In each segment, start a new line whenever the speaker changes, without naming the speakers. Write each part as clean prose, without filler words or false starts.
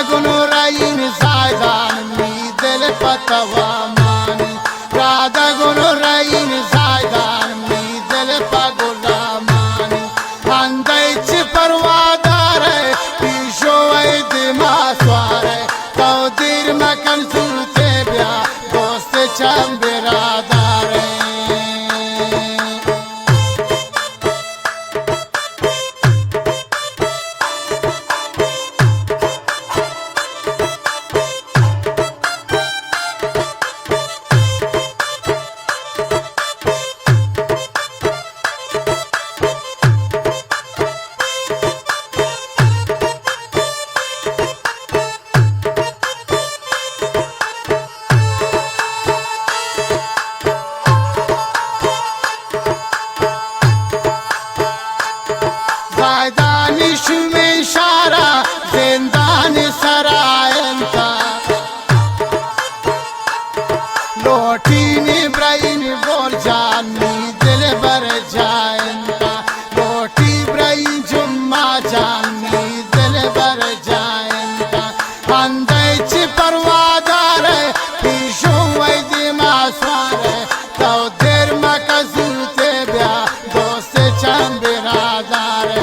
गुनुराइन सायदान मी दिल पतवा मानी राधा गुनुराइन सायदान मी दिल पगुला मानी अंदैच परवादार पीशो दिमा स्वार तो दिर मकन सुनते ब्या दोस्त चम बिरादार में शारा जिंदान सरायंता लोटीन ब्राइन बोल जानी दिल भर जायंता लोटी ब्राइन जुम्मा जानी दिल भर जायंता अंदैच परवादार पीशो दिमा स्वार तो देर मकसूते ब्या दोस्त चम बिरादार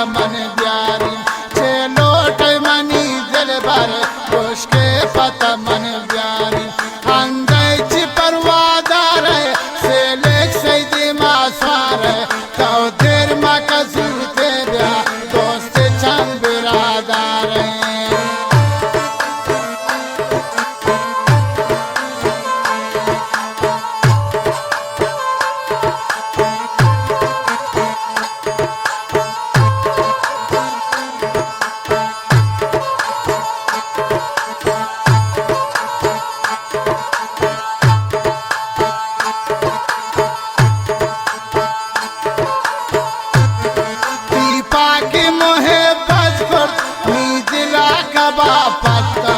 मन प्यारी लोट मनी दिल भर उसके पत मन प्यारी अंदैच परवादार से लेख से दिमा स्वार तो देर मकसूते ब्या दोस्त चम बिरादार पत्ता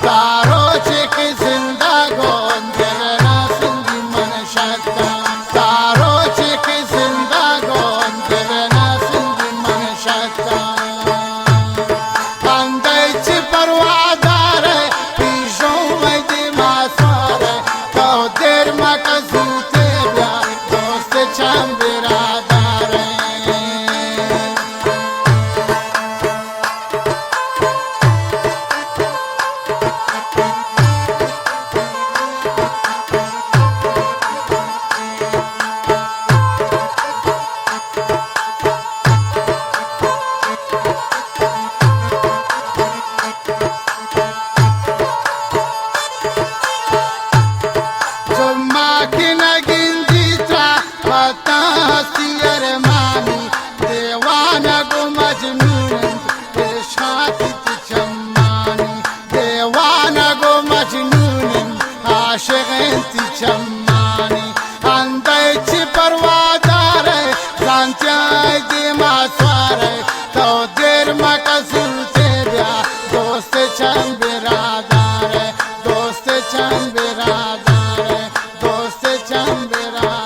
तारो चिक जिंदा गोंदर ना सिंधी मन शक्ता तारो चिक जिंदा गोंदर ना सिंधी मन शक्ता अंदैच परवादार पीशो दिमा स्वार तो देर मकसूते ब्या दोस्त चम बिरादार चम्मानी अंदैच परवादार सांचाई दिमा स्वार तो देर मकसूते ब्या दोस्त चम बिरादार दोस्त चम बिरादार दोस्त चम बिरादार